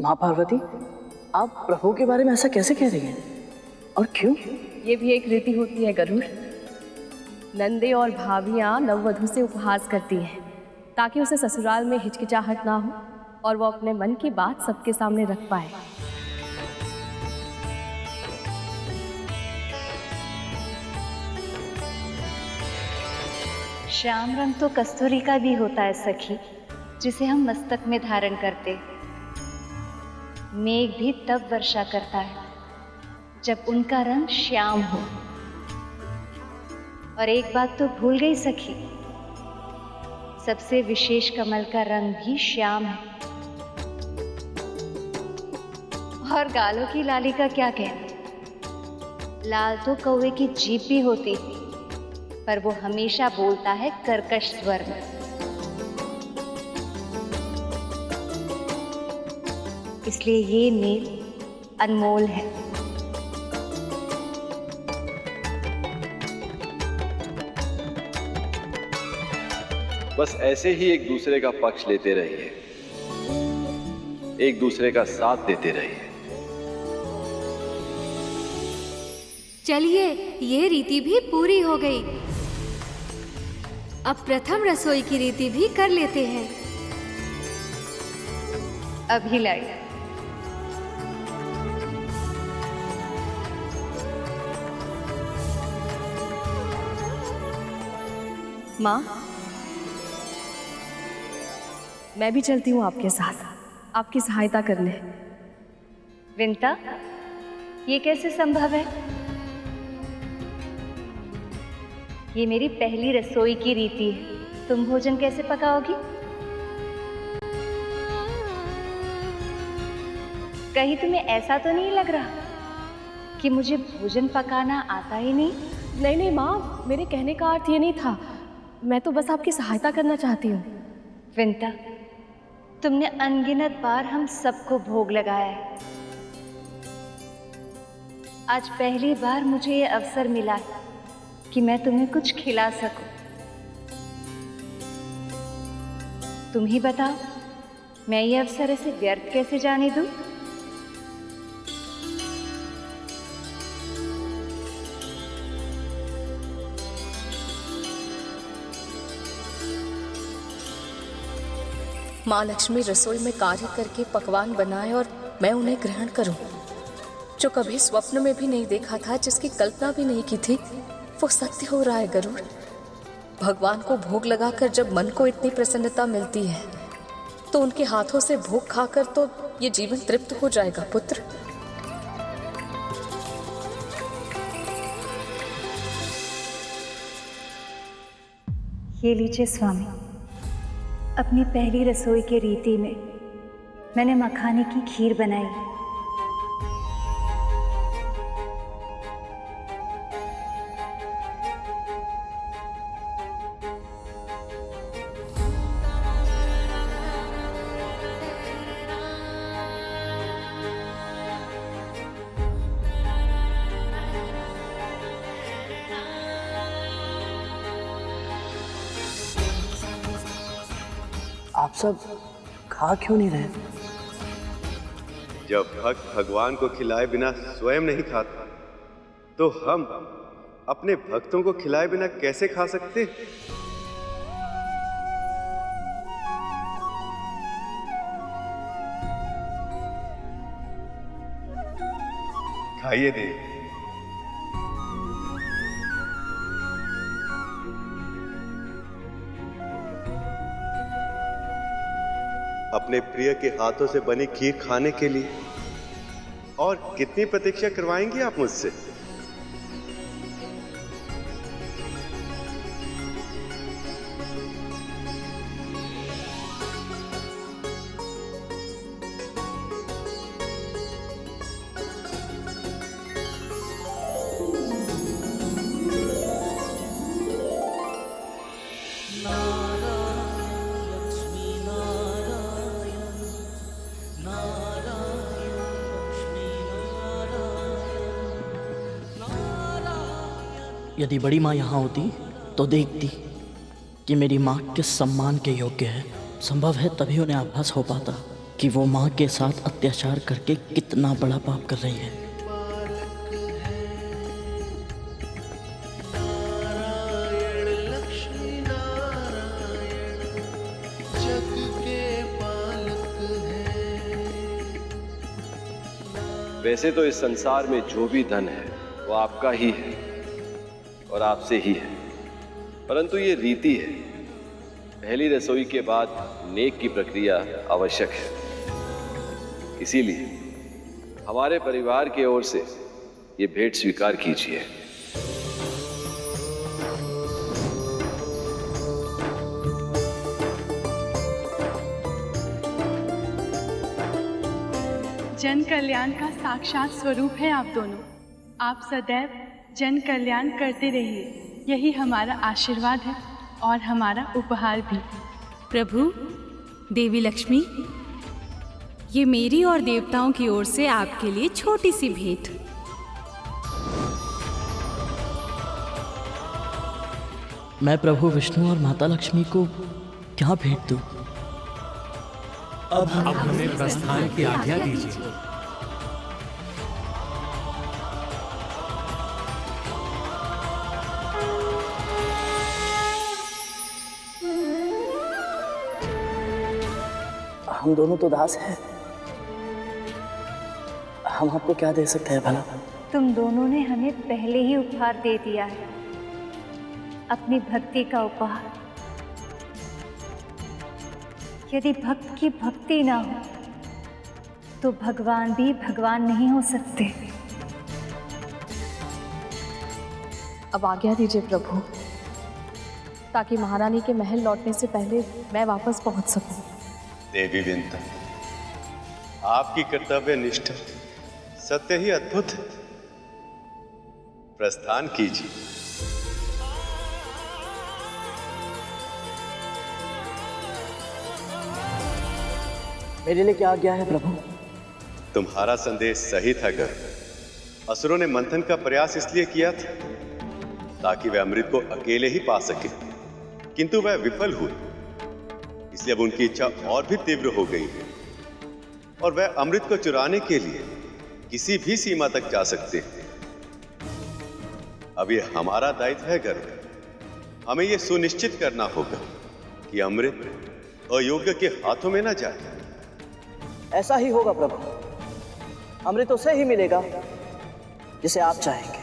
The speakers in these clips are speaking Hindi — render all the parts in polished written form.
माँ पार्वती, आप प्रभु के बारे में ऐसा कैसे कह रही हैं? और क्यों? ये भी एक रीति होती है गरुड़। नंदे और भाभियाँ नववधू से उपहास करती हैं ताकि उसे ससुराल में हिचकिचाहट ना हो और वो अपने मन की बात सबके सामने रख पाए। श्याम रंग तो कस्तूरी का भी होता है सखी, जिसे हम मस्तक में धारण करते। मेघ भी तब वर्षा करता है जब उनका रंग श्याम हो। और एक बात तो भूल गई सखी, सबसे विशेष कमल का रंग भी श्याम है। और गालों की लाली का क्या कहना, लाल तो कौवे की जीभ भी होती, पर वो हमेशा बोलता है कर्कश स्वर में। इसलिए ये मेल अनमोल है। बस ऐसे ही एक दूसरे का पक्ष लेते रहिए, एक दूसरे का साथ देते रहिए। चलिए, ये रीति भी पूरी हो गई। अब प्रथम रसोई की रीति भी कर लेते हैं। अभिलय। माँ, मैं भी चलती हूँ आपके साथ, आपकी सहायता करने। विंता, ये कैसे संभव है? ये मेरी पहली रसोई की रीति है, तुम भोजन कैसे पकाओगी? कहीं तुम्हें ऐसा तो नहीं लग रहा कि मुझे भोजन पकाना आता ही नहीं? नहीं नहीं माँ, मेरे कहने का अर्थ ये नहीं था। मैं तो बस आपकी सहायता करना चाहती हूँ। विंता, तुमने अनगिनत बार हम सबको भोग लगाया है। आज पहली बार मुझे ये अवसर मिला है कि मैं तुम्हें कुछ खिला सकूं। तुम ही बताओ, मैं ये अवसर ऐसे व्यर्थ कैसे जाने दूं? माँ लक्ष्मी रसोई में कार्य करके पकवान बनाए और मैं उन्हें ग्रहण करूं, जो कभी स्वप्न में भी नहीं देखा था, जिसकी कल्पना भी नहीं की थी, वो सत्य हो रहा है गरुड़। भगवान को भोग लगाकर जब मन को इतनी प्रसन्नता मिलती है, तो उनके हाथों से भोग खाकर तो ये जीवन तृप्त हो जाएगा पुत्र। ये लीजिए स्वामी, अपनी पहली रसोई के रीति में मैंने मखाने की खीर बनाई। आप सब खा क्यों नहीं रहे? जब भक्त भगवान को खिलाए बिना स्वयं नहीं खाता, तो हम अपने भक्तों को खिलाए बिना कैसे खा सकते? खाइए देव। अपने प्रिय के हाथों से बनी खीर खाने के लिए और कितनी प्रतीक्षा करवाएंगे आप मुझसे? यदि बड़ी माँ यहाँ होती तो देखती कि मेरी माँ किस सम्मान के योग्य है। संभव है तभी उन्हें आभास हो पाता कि वो माँ के साथ अत्याचार करके कितना बड़ा पाप कर रही है। वैसे तो इस संसार में जो भी धन है वो आपका ही है और आपसे ही है, परंतु ये रीति है, पहली रसोई के बाद नेक की प्रक्रिया आवश्यक है। इसीलिए हमारे परिवार की ओर से ये भेंट स्वीकार कीजिए। जन कल्याण का साक्षात स्वरूप है आप दोनों। आप सदैव जन कल्याण करते रहिए, यही हमारा आशीर्वाद है और हमारा उपहार भी। प्रभु, देवी लक्ष्मी, ये मेरी और देवताओं की ओर से आपके लिए छोटी सी भेंट। मैं प्रभु विष्णु और माता लक्ष्मी को क्या भेंट दूं? अब हमें प्रस्थान की आज्ञा दीजिए। हम दोनों तो दास हैं, हम आपको क्या दे सकते हैं भला? तुम दोनों ने हमें पहले ही उपहार दे दिया है, अपनी भक्ति का उपहार। यदि भक्त की भक्ति ना हो तो भगवान भी भगवान नहीं हो सकते। अब आज्ञा दीजिए प्रभु, ताकि महारानी के महल लौटने से पहले मैं वापस पहुंच सकूं। देवी विंता, आपकी कर्तव्य निष्ठा सत्य ही अद्भुत है। प्रस्थान कीजिए। मेरे लिए क्या आज्ञा है प्रभु? तुम्हारा संदेश सही था गर्ग। असुरों ने मंथन का प्रयास इसलिए किया था ताकि वह अमृत को अकेले ही पा सके, किंतु वह विफल हुए, इसलिए अब उनकी इच्छा और भी तीव्र हो गई है और वह अमृत को चुराने के लिए किसी भी सीमा तक जा सकते हैं। अब यह हमारा दायित्व है गर्ग, हमें यह सुनिश्चित करना होगा कि अमृत अयोग्य के हाथों में न जाए। ऐसा ही होगा प्रभु, अमृत उसे ही मिलेगा जिसे आप चाहेंगे।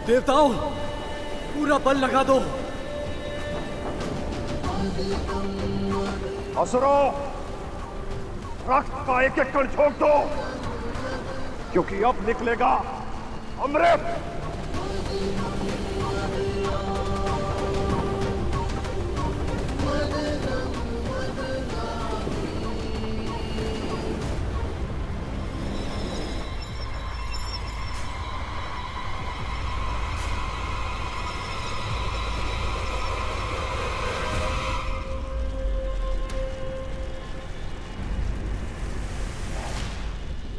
देवताओं, पूरा बल लगा दो। असुरों, रक्त का एक एक कण झोंक दो, क्योंकि अब निकलेगा अमृत।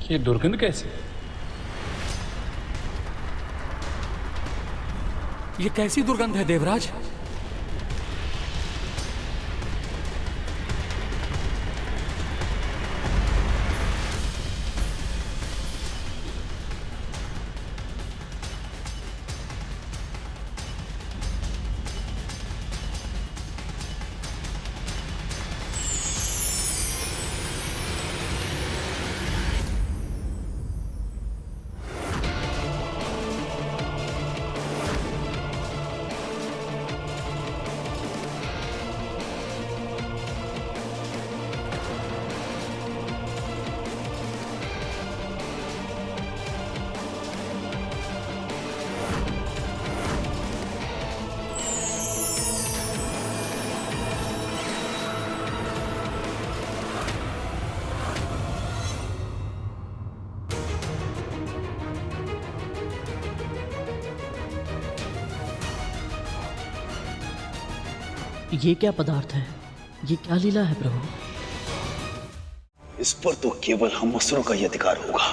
ये दुर्गंध कैसे? ये कैसी दुर्गंध है देवराज? ये क्या पदार्थ है? ये क्या लीला है प्रभु? इस पर तो केवल हम असुरों का ही अधिकार होगा।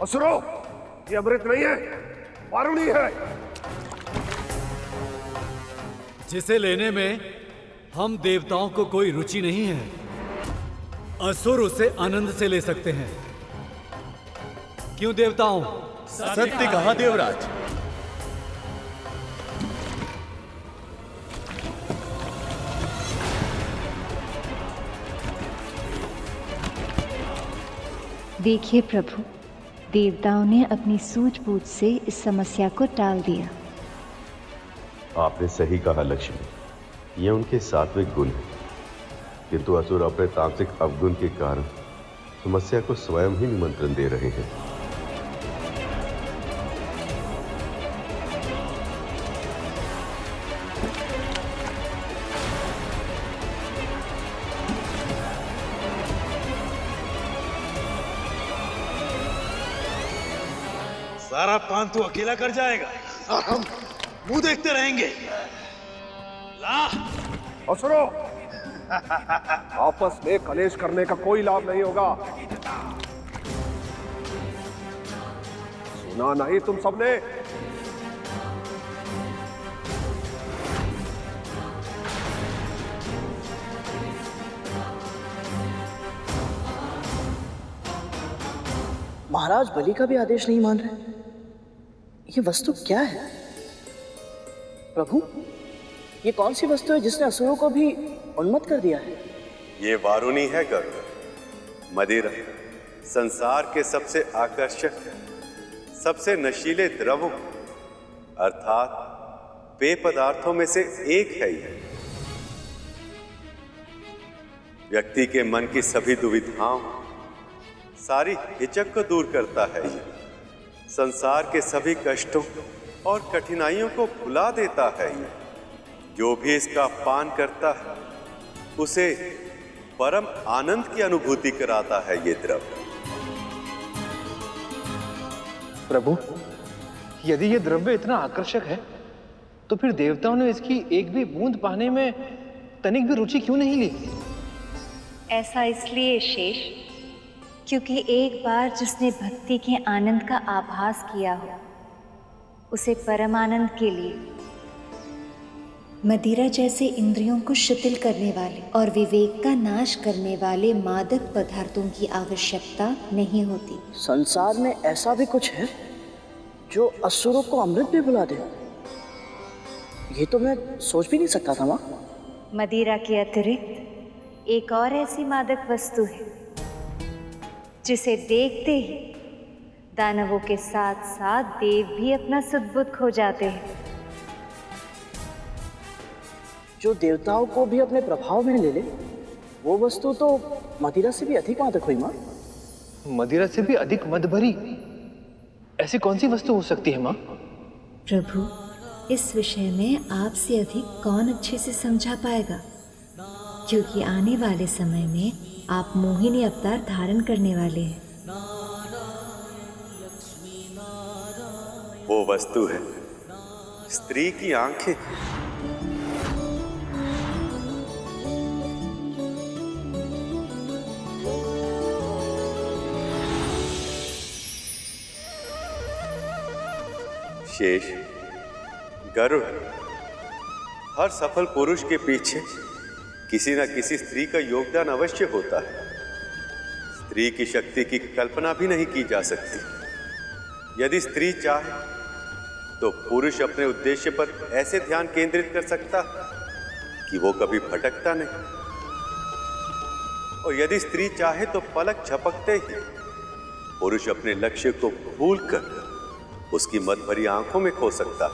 असुरो, ये अमृत नहीं है, वारुणी है। जिसे लेने में हम देवताओं को कोई रुचि नहीं है, असुर उसे आनंद से ले सकते हैं। क्यों देवताओं? सत्य कहा देवराज। देखिए प्रभु, देवताओं ने अपनी सूझबूझ से इस समस्या को टाल दिया। आपने सही कहा लक्ष्मी, ये उनके सात्विक गुण है, किंतु असुर अपने तामसिक अवगुण के कारण समस्या को स्वयं ही निमंत्रण दे रहे हैं। सारा पान तो अकेला कर जाएगा और हम मुंह देखते रहेंगे। ला असुरो, आपस में कलेश करने का कोई लाभ नहीं होगा। सुना नहीं तुम सबने? महाराज बलि का भी आदेश नहीं मान रहे। ये वस्तु क्या है प्रभु? ये कौन सी वस्तु है जिसने असुरों को भी उन्मत्त कर दिया है? ये वारुणी है गरुड़, मदिरा, संसार के सबसे आकर्षक, सबसे नशीले द्रवों अर्थात पेय पदार्थों में से एक है। ये व्यक्ति के मन की सभी दुविधाओं, सारी हिचक को दूर करता है। ये संसार के सभी कष्टों और कठिनाइयों को भुला देता है। ये जो भी इसका पान करता है उसे परम आनंद की अनुभूति कराता है ये द्रव्य। प्रभु, यदि ये द्रव्य इतना आकर्षक है तो फिर देवताओं ने इसकी एक भी बूंद पाने में तनिक भी रुचि क्यों नहीं ली? ऐसा इसलिए शेष, क्योंकि एक बार जिसने भक्ति के आनंद का आभास किया हो, उसे परम आनंद के लिए मदिरा जैसे इंद्रियों को शिथिल करने वाले और विवेक का नाश करने वाले मादक पदार्थों की आवश्यकता नहीं होती। संसार में ऐसा भी कुछ है जो असुरों को अमृत भी बुला दे? ये तो मैं सोच भी नहीं सकता था। माँ, मदिरा के अतिरिक्त एक और ऐसी मादक वस्तु है जिसे देखते ही दानवों के साथ साथ देव भी अपना सद्बुद्ध खो जाते हैं। जो देवताओं को भी अपने प्रभाव में ले ले, वो वस्तु तो मदिरा से भी अधिक मादक हुई। माँ, मदिरा से भी अधिक मद भरी ऐसी कौन सी वस्तु हो सकती है? माँ प्रभु, इस विषय में आपसे अधिक कौन अच्छे से समझा पाएगा, क्योंकि आने वाले समय में आप मोहिनी अवतार धारण करने वाले हैं। वो वस्तु है स्त्री की आंखें। शेष, गरुड़, हर सफल पुरुष के पीछे किसी न किसी स्त्री का योगदान अवश्य होता है। स्त्री की शक्ति की कल्पना भी नहीं की जा सकती। यदि स्त्री चाहे तो पुरुष अपने उद्देश्य पर ऐसे ध्यान केंद्रित कर सकता कि वो कभी भटकता नहीं। और यदि स्त्री चाहे तो पलक झपकते ही पुरुष अपने लक्ष्य को भूलकर उसकी मद भरी आंखों में खो सकता।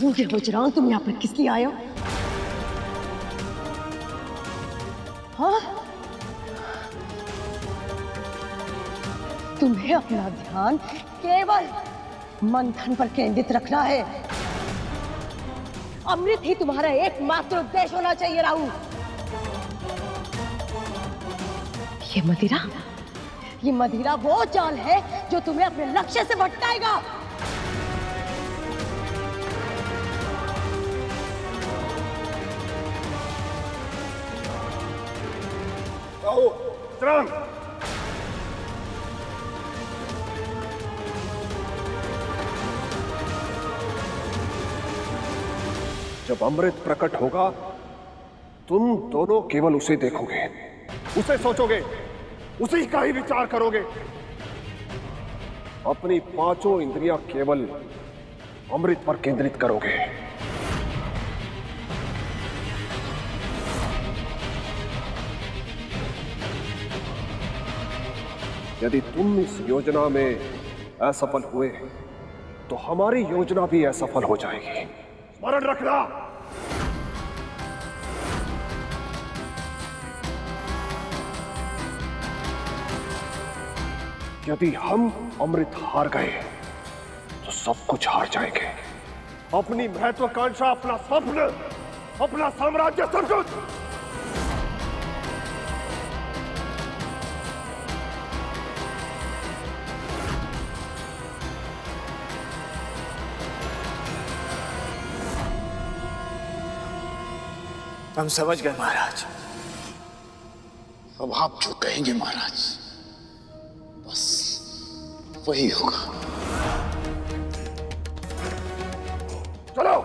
मुझे बजरंग, तुम यहाँ पर किस लिए आए हो? हाँ? तुम्हें अपना ध्यान केवल मंथन पर केंद्रित रखना है। अमृत ही तुम्हारा एकमात्र उद्देश्य होना चाहिए राहु। ये मदिरा वो जाल है जो तुम्हें अपने लक्ष्य से भटकाएगा। बजरंग, जब अमृत प्रकट होगा तुम दोनों केवल उसे देखोगे, उसे सोचोगे, उसी का ही विचार करोगे। अपनी पांचों इंद्रियां केवल अमृत पर केंद्रित करोगे। यदि तुम इस योजना में असफल हुए तो हमारी योजना भी असफल हो जाएगी। स्मरण रखना। यदि हम अमृत हार गए तो सब कुछ हार जाएंगे। अपनी महत्वाकांक्षा, अपना स्वप्न, अपना साम्राज्य, सब कुछ। हम समझ गए महाराज। अब आप जो कहेंगे महाराज बस वही होगा। चलो।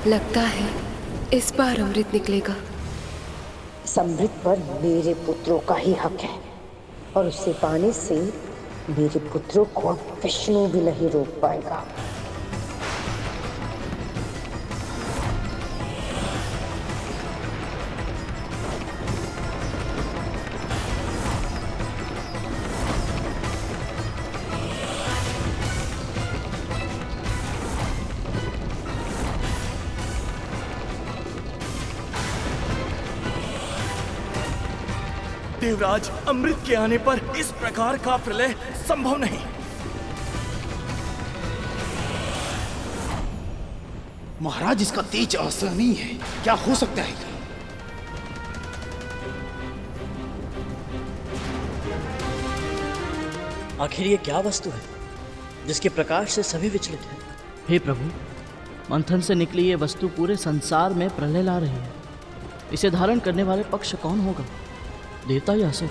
लगता है इस बार अमृत निकलेगा। इस अमृत पर मेरे पुत्रों का ही हक है और उसे पाने से मेरे पुत्रों को विष्णु भी नहीं रोक पाएगा। देवराज, अमृत के आने पर इस प्रकार का प्रलय संभव नहीं। महाराज, इसका तेज असहनीय है। क्या हो सकता है? आखिर ये क्या वस्तु है जिसके प्रकाश से सभी विचलित हैं? हे प्रभु, मंथन से निकली ये वस्तु पूरे संसार में प्रलय ला रही है। इसे धारण करने वाले पक्ष कौन होगा, देवता या असुर?